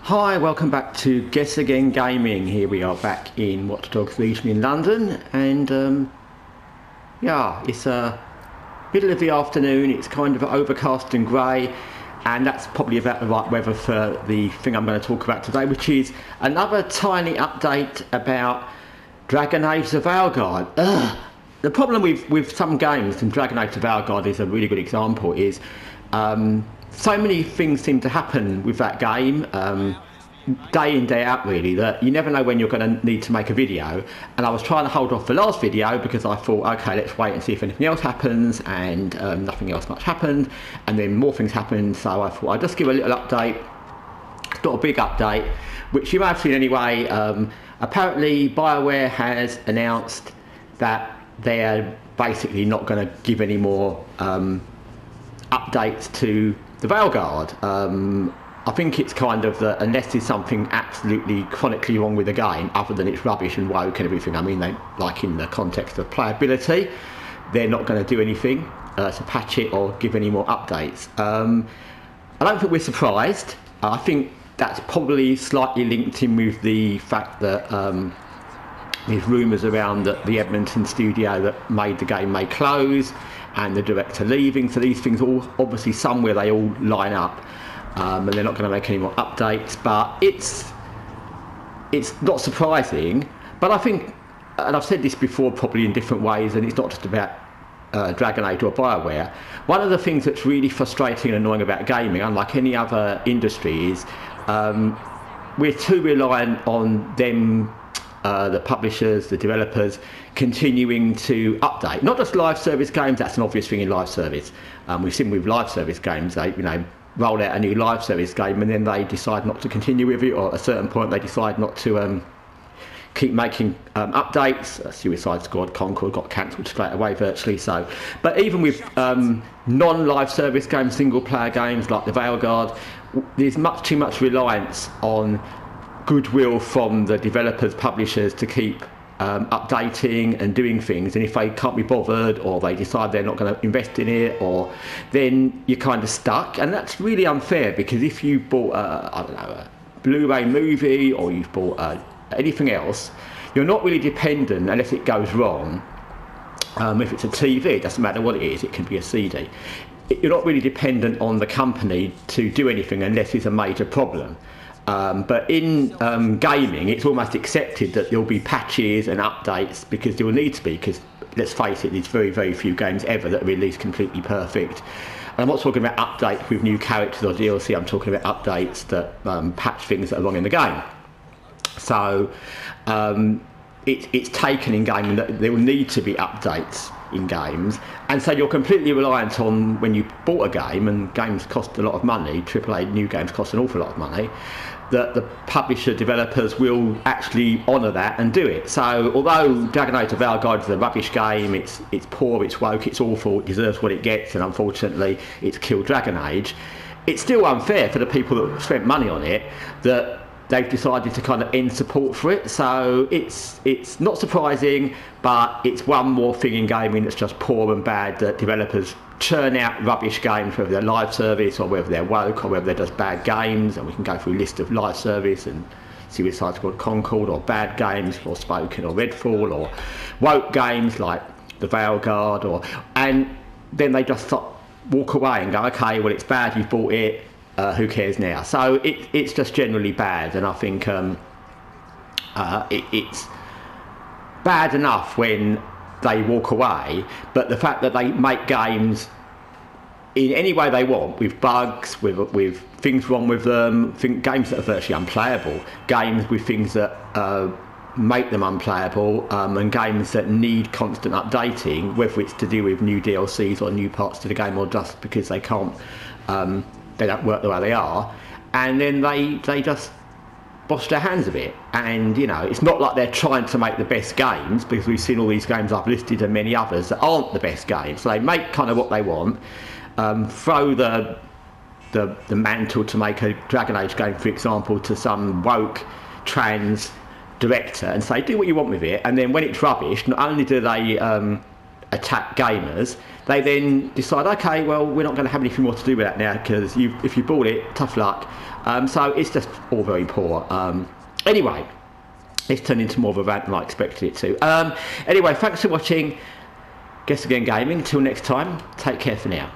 Hi, welcome back to Guessagaingaming. Here we are back in Watch Dogs Legion in London, and yeah, it's middle of the afternoon. It's kind of overcast and grey, and that's probably about the right weather for the thing I'm going to talk about today, which is another tiny update about Dragon Age Veilguard. The problem with some games, and Dragon Age Veilguard is a really good example, is so many things seem to happen with that game, day in, day out really, that you never know when you're going to need to make a video. And I was trying to hold off the last video because I thought, okay, let's wait and see if anything else happens, and nothing else much happened, and then more things happened, so I thought I'd just give a little update, not a big update, which you may have seen anyway. Apparently Bioware has announced that they're basically not going to give any more updates to the Veilguard. I think it's kind of that unless there's something absolutely chronically wrong with the game, other than it's rubbish and woke and everything, I mean, they, like in the context of playability, they're not going to do anything to patch it or give any more updates. I don't think we're surprised. I think that's probably slightly linked in with the fact that there's rumours around that the Edmonton studio that made the game may close, and the director leaving, so these things all obviously somewhere they all line up, and they're not going to make any more updates. But it's not surprising. But I think, and I've said this before probably in different ways, and it's not just about Dragon Age or Bioware, one of the things that's really frustrating and annoying about gaming, unlike any other industry, is we're too reliant on them, the publishers, the developers, continuing to update. Not just live service games, that's an obvious thing in live service. We've seen with live service games, they roll out a new live service game and then they decide not to continue with it, or at a certain point they decide not to keep making updates. Suicide Squad, Concord got cancelled straight away virtually. So, but even with non-live service games, single player games like the Veilguard, there's much too much reliance on goodwill from the developers, publishers to keep updating and doing things, and if they can't be bothered, or they decide they're not going to invest in it, or then you're kind of stuck. And that's really unfair, because if you bought a Blu-ray movie, or you've bought anything else, you're not really dependent, unless it goes wrong. If it's a TV, it doesn't matter what it is, it can be a CD. You're not really dependent on the company to do anything unless it's a major problem. But in gaming, it's almost accepted that there'll be patches and updates, because there will need to be, because let's face it, there's very, very few games ever that are released completely perfect. And I'm not talking about updates with new characters or DLC, I'm talking about updates that patch things that are wrong in the game. So it's taken in gaming that there will need to be updates in games, and so you're completely reliant on, when you bought a game, and games cost a lot of money, AAA new games cost an awful lot of money, that the publisher developers will actually honour that and do it. So although Dragon Age Veilguard is a rubbish game, it's poor, it's woke, it's awful, it deserves what it gets, and unfortunately it's killed Dragon Age, it's still unfair for the people that spent money on it that they've decided to kind of end support for it. So it's not surprising, but it's one more thing in gaming that's just poor and bad, that developers churn out rubbish games, whether they're live service or whether they're woke or whether they're just bad games. And we can go through a list of live service and Suicide Squad, Concord, or bad games, or Spoken or Redfall, or woke games like the Veilguard, and then they just walk away and go, okay, well, it's bad, you've bought it, who cares now? So it's just generally bad, and I think it's bad enough when they walk away, but the fact that they make games in any way they want, with bugs, with things wrong with them, games that are virtually unplayable, games with things that make them unplayable, and games that need constant updating, whether it's to do with new DLCs or new parts to the game, or just because they can't, they don't work the way they are, and then they just wash their hands of it. And it's not like they're trying to make the best games, because we've seen all these games I've listed and many others that aren't the best games. So they make kind of what they want, throw the mantle to make a Dragon Age game, for example, to some woke trans director and say, do what you want with it, and then when it's rubbish, not only do they attack gamers, they then decide, okay, well, we're not going to have anything more to do with that now, because if you bought it, tough luck. So it's just all very poor. Anyway, it's turned into more of a rant than I expected it to. Anyway, thanks for watching Guess Again Gaming. Until next time, take care for now.